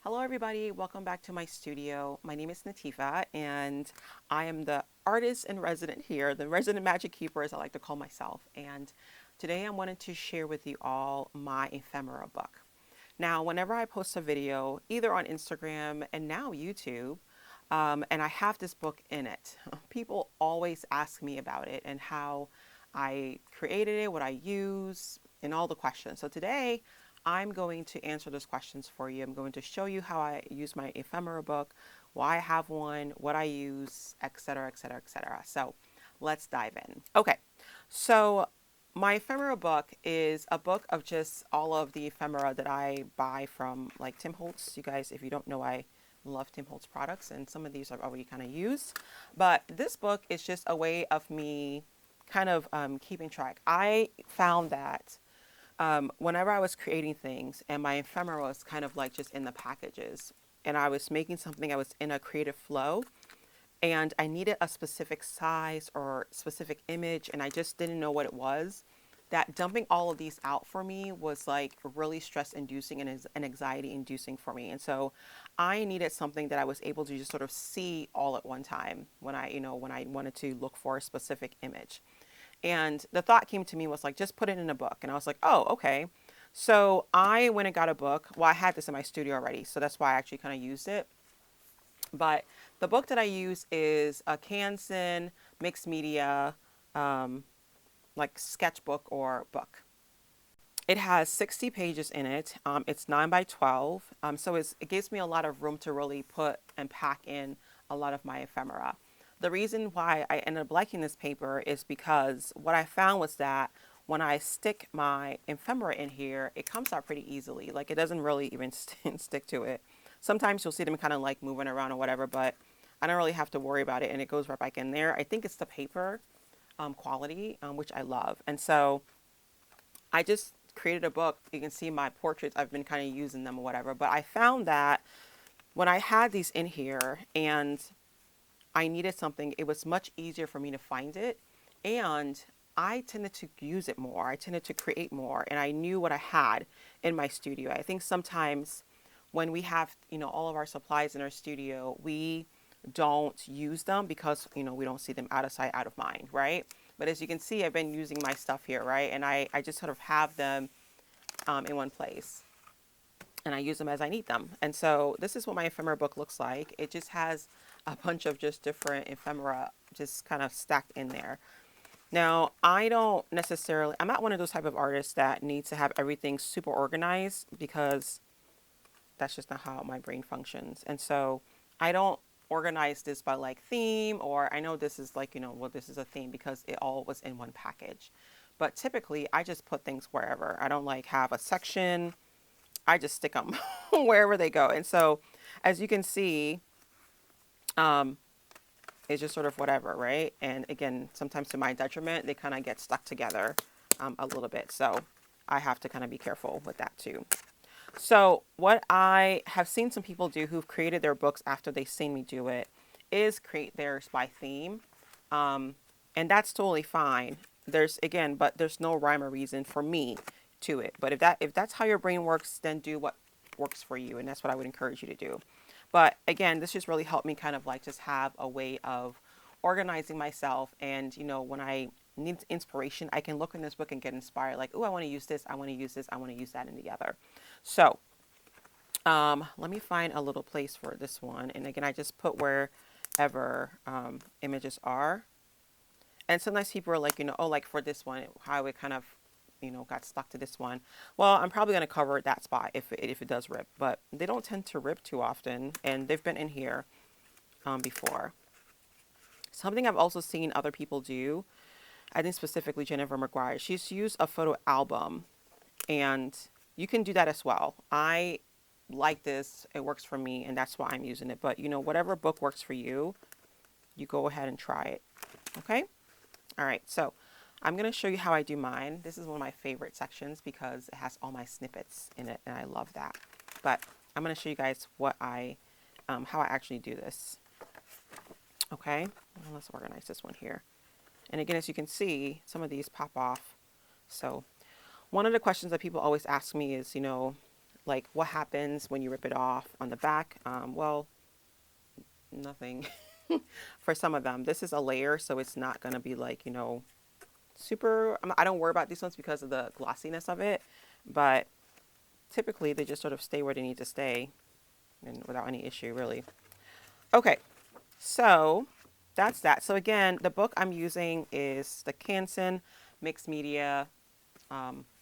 Hello everybody, welcome back to my studio. My name is Natifa and I am the artist in resident here, the resident magic keeper as I like to call myself. And today I wanted to share with you all my ephemera book. Now, whenever I post a video, either on Instagram and now YouTube, and I have this book in it, people always ask me about it and how I created it, what I use, and all the questions. So today I'm going to answer those questions for you. I'm going to show you how I use my ephemera book, why I have one, what I use, etc., etc., etc. So let's dive in. Okay, so my ephemera book is a book of just all of the ephemera that I buy from like Tim Holtz. You guys, if you don't know, I love Tim Holtz products, and some of these I've already kind of used. But this book is just a way of me kind of keeping track. I found that whenever I was creating things and my ephemera was kind of like just in the packages and I was making something, I was in a creative flow and I needed a specific size or specific image and I just didn't know what it was. That dumping all of these out for me was like really stress inducing and anxiety inducing for me. And so I needed something that I was able to just sort of see all at one time when I wanted to look for a specific image. And the thought came to me was like, just put it in a book. And I was like, oh, okay. So I went and got a book. Well, I had this in my studio already. So that's why I actually kind of used it. But the book that I use is a Canson mixed media, um, like sketchbook or book. It has 60 pages in it. It's 9 by 12. It gives me a lot of room to really put and pack in a lot of my ephemera. The reason why I ended up liking this paper is because what I found was that when I stick my ephemera in here, it comes out pretty easily. Like it doesn't really even stick to it. Sometimes you'll see them kind of like moving around or whatever, but I don't really have to worry about it and it goes right back in there. I think it's the paper quality, which I love. And so I just created a book. You can see my portraits. I've been kind of using them or whatever. But I found that when I had these in here and I needed something, it was much easier for me to find it. And I tended to use it more. I tended to create more. And I knew what I had in my studio. I think sometimes when we have, all of our supplies in our studio, we don't use them because, we don't see them out of sight, out of mind, right? But as you can see, I've been using my stuff here, right? And I just sort of have them in one place and I use them as I need them. And so this is what my ephemera book looks like. It just has a bunch of just different ephemera just kind of stacked in there. Now, I'm not one of those type of artists that needs to have everything super organized because that's just not how my brain functions. And so I don't organize this by like theme, or I know this is like, well, this is a theme because it all was in one package. But typically I just put things wherever. I don't like have a section. I just stick them wherever they go. And so as you can see, it's just sort of whatever, right? And again, sometimes to my detriment, they kind of get stuck together a little bit. So I have to kind of be careful with that too. So what I have seen some people do who've created their books after they've seen me do it is create theirs by theme. And that's totally fine. But there's no rhyme or reason for me to it. But if that's how your brain works, then do what works for you. And that's what I would encourage you to do. But again, this just really helped me kind of like just have a way of organizing myself. And, when I need inspiration, I can look in this book and get inspired. Like, oh, I want to use this. I want to use this. I want to use that in the other. So let me find a little place for this one. And again, I just put wherever images are. And sometimes people are like, oh, like for this one, how it kind of, got stuck to this one. Well, I'm probably going to cover that spot if it does rip, but they don't tend to rip too often. And they've been in here before. Something I've also seen other people do, I think specifically Jennifer McGuire, she's used a photo album and you can do that as well. I like this. It works for me and that's why I'm using it. But whatever book works for you, you go ahead and try it. Okay. All right. So I'm going to show you how I do mine. This is one of my favorite sections because it has all my snippets in it and I love that. But I'm going to show you guys how I actually do this. Okay. Well, let's organize this one here. And again, as you can see, some of these pop off. So one of the questions that people always ask me is, like what happens when you rip it off on the back. Well, nothing for some of them. This is a layer, so it's not going to be like, super. I don't worry about these ones because of the glossiness of it, but typically they just sort of stay where they need to stay and without any issue, really. Okay, so that's that. So again, the book I'm using is the Canson Mixed Media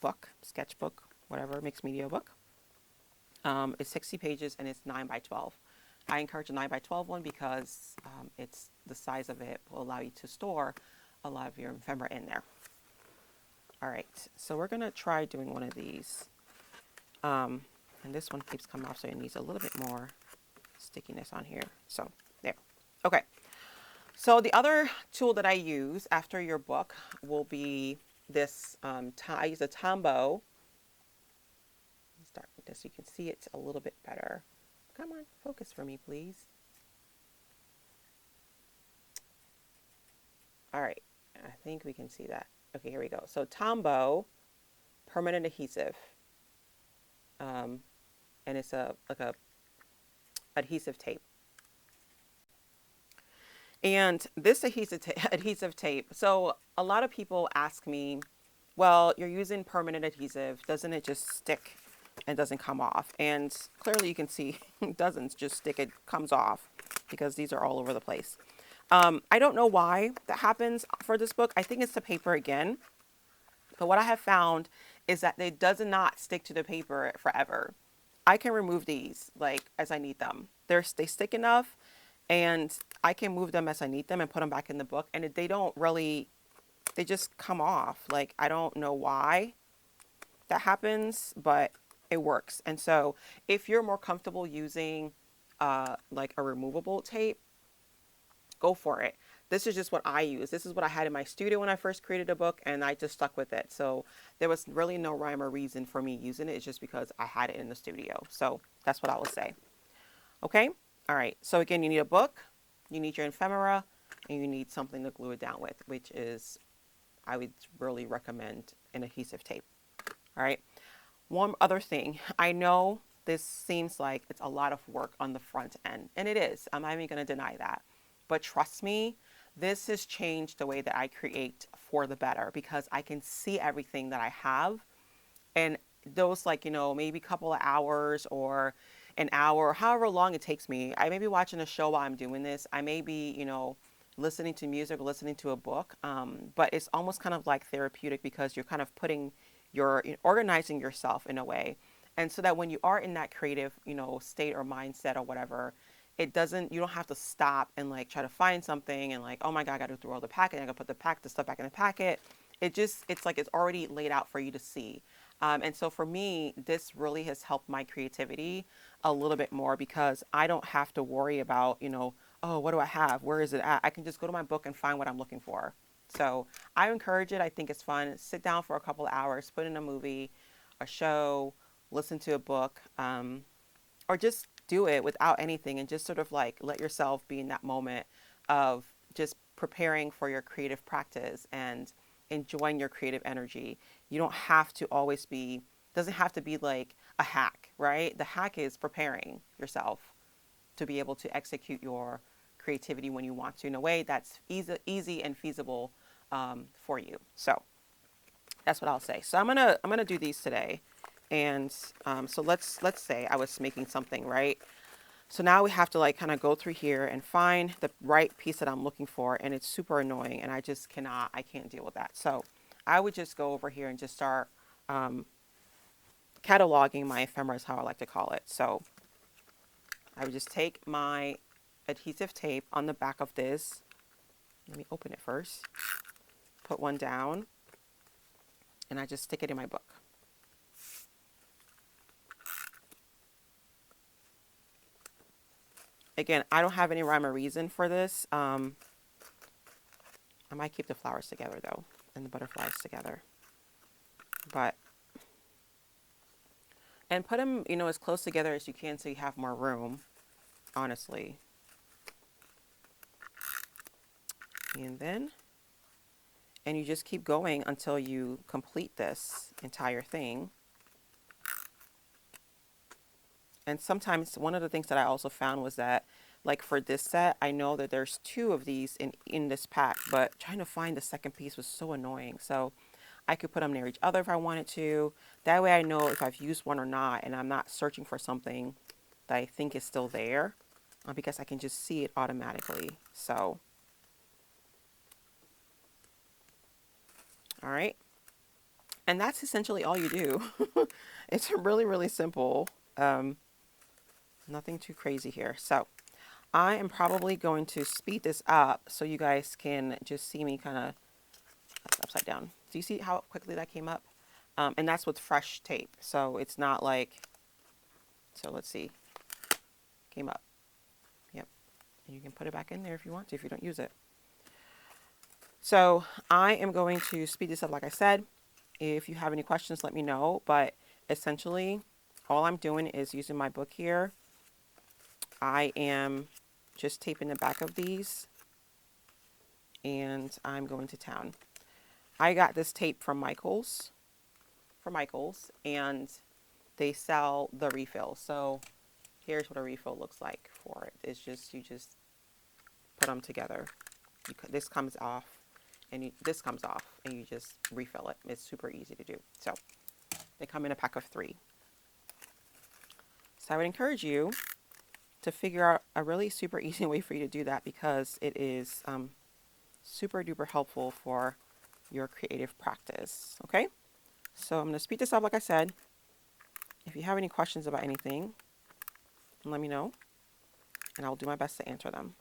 book, sketchbook, whatever, mixed media book. It's 60 pages and it's 9 by 12. I encourage a 9 by 12 one because it's the size of it will allow you to store a lot of your ephemera in there. All right, so we're gonna try doing one of these. And this one keeps coming off, so it needs a little bit more stickiness on here. So there. Okay. So the other tool that I use after your book will be this. I use a Tombow. Let's start with this so you can see it a little bit better. Come on, focus for me, please. All right, I think we can see that. Okay, here we go. So Tombow permanent adhesive, and it's like a adhesive tape. And this adhesive tape. So a lot of people ask me, well, you're using permanent adhesive. Doesn't it just stick and doesn't come off? And clearly you can see it doesn't just stick. It comes off because these are all over the place. I don't know why that happens for this book. I think it's the paper again. But what I have found is that it does not stick to the paper forever. I can remove these like as I need them. They stick enough and I can move them as I need them and put them back in the book. And they don't really, they just come off. Like, I don't know why that happens, but it works. And so if you're more comfortable using like a removable tape, go for it. This is just what I use. This is what I had in my studio when I first created a book, and I just stuck with it. So there was really no rhyme or reason for me using it. It's just because I had it in the studio. So that's what I will say. Okay? All right. So again, you need a book, you need your ephemera, and you need something to glue it down with, which is, I would really recommend an adhesive tape. All right. One other thing. I know this seems like it's a lot of work on the front end, and it is. I'm not even going to deny that. But trust me, this has changed the way that I create for the better because I can see everything that I have. And those maybe a couple of hours or an hour, however long it takes me, I may be watching a show while I'm doing this. I may be, listening to music or listening to a book. But it's almost kind of like therapeutic because you're kind of organizing yourself in a way. And so that when you are in that creative, state or mindset or whatever, you don't have to stop and try to find something and oh my God, I got to throw the packet. I got to put the stuff back in the packet. It's like it's already laid out for you to see. And so for me, this really has helped my creativity a little bit more because I don't have to worry about, oh, what do I have? Where is it at? I can just go to my book and find what I'm looking for. So I encourage it. I think it's fun. Sit down for a couple of hours, put in a movie, a show, listen to a book, or just do it without anything and just sort of let yourself be in that moment of just preparing for your creative practice and enjoying your creative energy. You don't have to always doesn't have to be like a hack, right? The hack is preparing yourself to be able to execute your creativity when you want to in a way that's easy and feasible for you. So that's what I'll say. So I'm gonna do these today. And so let's say I was making something, right? So now we have to kind of go through here and find the right piece that I'm looking for. And it's super annoying. And I can't deal with that. So I would just go over here and just start cataloging my ephemera is how I like to call it. So I would just take my adhesive tape on the back of this. Let me open it first. Put one down. And I just stick it in my book. Again, I don't have any rhyme or reason for this. I might keep the flowers together though, and the butterflies together. And put them, as close together as you can so you have more room, honestly. And you just keep going until you complete this entire thing. And sometimes one of the things that I also found was that, like for this set, I know that there's two of these in this pack, but trying to find the second piece was so annoying. So I could put them near each other if I wanted to. That way I know if I've used one or not, and I'm not searching for something that I think is still there, because I can just see it automatically. So, all right. And that's essentially all you do. It's really, really simple. Nothing too crazy here. So I am probably going to speed this up so you guys can just see me kind of upside down. Do you see how quickly that came up? And that's with fresh tape. So it's not like, so let's see, came up. Yep. And you can put it back in there if you want to, if you don't use it. So I am going to speed this up, like I said. If you have any questions, let me know. But essentially, all I'm doing is using my book here. I am just taping the back of these, and I'm going to town. I got this tape from Michael's, and they sell the refill. So here's what a refill looks like for it. It's just, you just put them together. This comes off, and this comes off, and you just refill it. It's super easy to do. So they come in a pack of 3. So I would encourage you to figure out a really super easy way for you to do that, because it is super duper helpful for your creative practice. Okay, so I'm going to speed this up, like I said. If you have any questions about anything, let me know, and I'll do my best to answer them.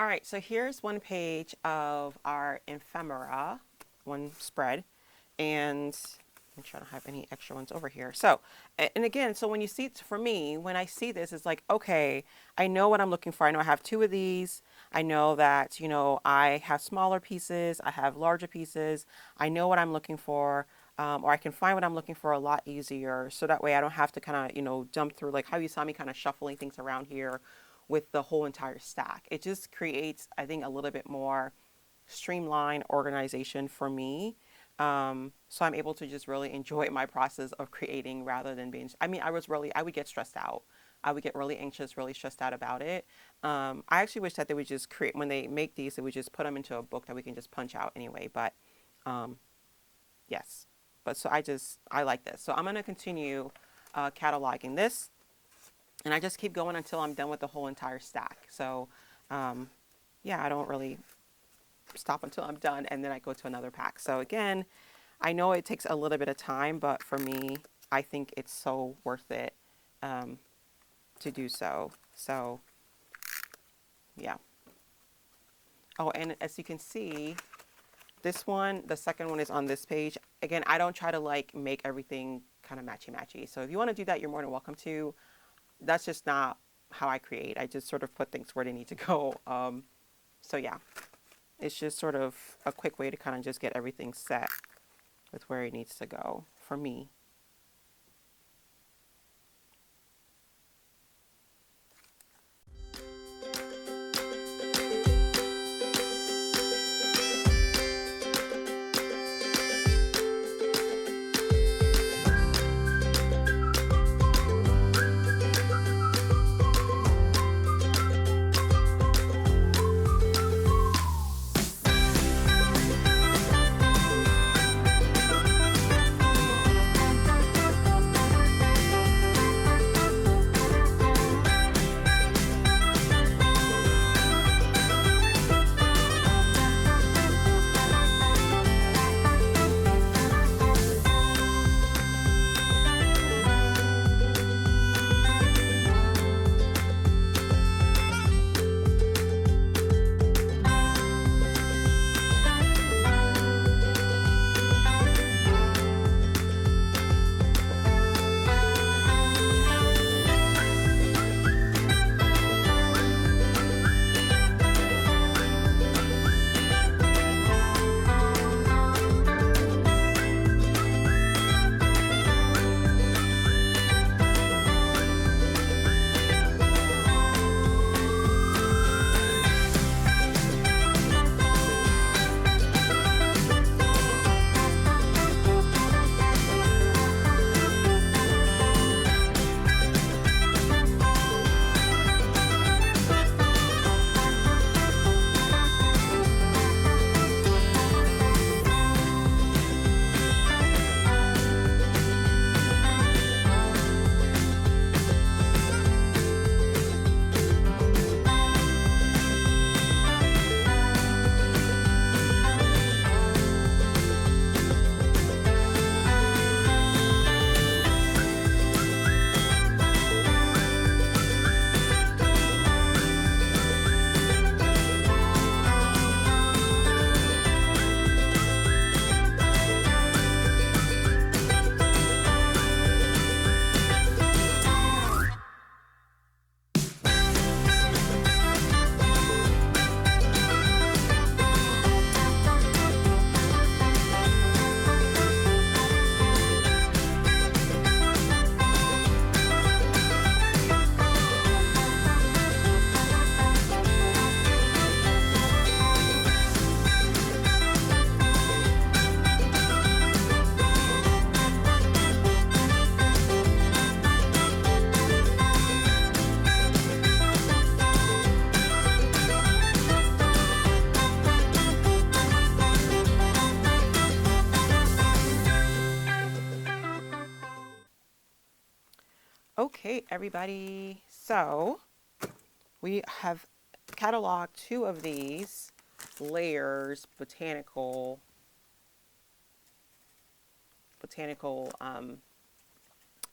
All right, so here's one page of our ephemera, one spread, and I'm trying to have any extra ones over here. So, and again, so when you see, for me, when I see this, it's like, okay, I know what I'm looking for. I know I have 2 of these. I know that, you know, I have smaller pieces. I have larger pieces. I know what I'm looking for, or I can find what I'm looking for a lot easier. So that way I don't have to kind of, you know, jump through, like how you saw me kind of shuffling things around here with the whole entire stack. It just creates, I think, a little bit more streamlined organization for me. So I'm able to just really enjoy my process of creating rather than being, I mean, I would get stressed out. I would get really anxious, really stressed out about it. I actually wish that they would just create, when they make these, they would just put them into a book that we can just punch out anyway. But yes, but so I like this. So I'm going to continue cataloging this. And I just keep going until I'm done with the whole entire stack. So, yeah, I don't really stop until I'm done, and then I go to another pack. So again, I know it takes a little bit of time, but for me, I think it's so worth it to do so. So, yeah. Oh, and as you can see, this one, the second one is on this page. Again, I don't try to like make everything kind of matchy-matchy. So if you want to do that, you're more than welcome to. That's just not how I create. I just sort of put things where they need to go. So yeah, it's just sort of a quick way to kind of just get everything set with where it needs to go for me. Okay, everybody. So we have cataloged two of these layers botanical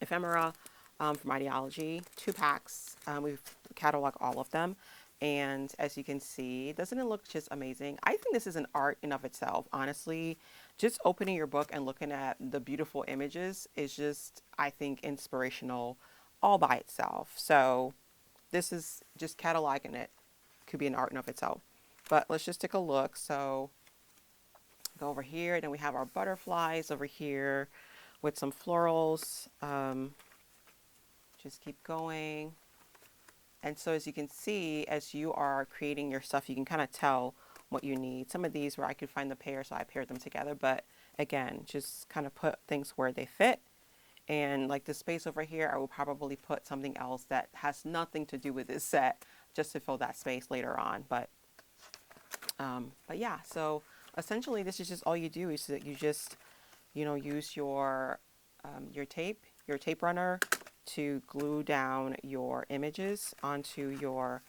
ephemera from Ideology, 2 packs. We've cataloged all of them. And as you can see, doesn't it look just amazing? I think this is an art in of itself. Honestly, just opening your book and looking at the beautiful images is just, I think, inspirational all by itself. So this is just cataloging it. Could be an art in of itself. But let's just take a look. So go over here. Then we have our butterflies over here with some florals. Just keep going. And so as you can see, as you are creating your stuff, you can kind of tell what you need. Some of these where I could find the pair, so I paired them together. But again, just kind of put things where they fit. And like the space over here, I will probably put something else that has nothing to do with this set just to fill that space later on. But yeah, so essentially this is just all you do is that you just, use your tape runner to glue down your images onto your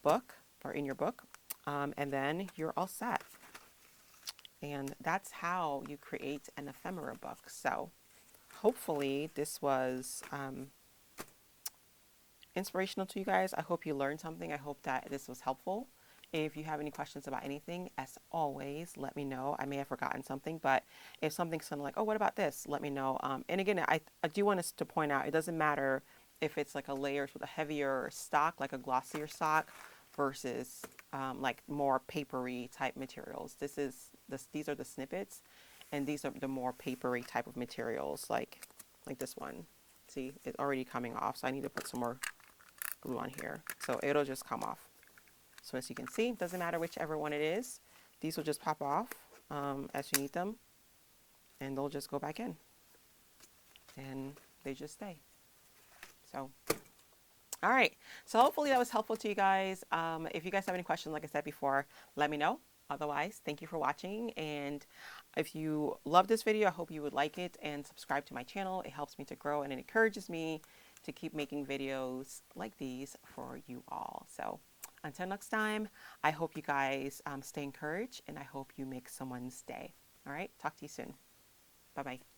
book or in your book, and then you're all set. And that's how you create an ephemera book. So hopefully this was inspirational to you guys. I hope you learned something. I hope that this was helpful. If you have any questions about anything, as always, let me know. I may have forgotten something, but if something's kind of like, oh, what about this? Let me know. And again, I do want us to point out, it doesn't matter if it's like a layers with a heavier stock, like a glossier stock, versus like more papery type materials. These are the snippets, and these are the more papery type of materials, like this one. See, it's already coming off, so I need to put some more glue on here. So it'll just come off. So as you can see, it doesn't matter whichever one it is. These will just pop off as you need them, and they'll just go back in, and they just stay. So, all right. So hopefully that was helpful to you guys. If you guys have any questions, like I said before, let me know. Otherwise, thank you for watching. And if you love this video, I hope you would like it and subscribe to my channel. It helps me to grow and it encourages me to keep making videos like these for you all. So until next time, I hope you guys stay encouraged and I hope you make someone's day. All right. Talk to you soon. Bye-bye.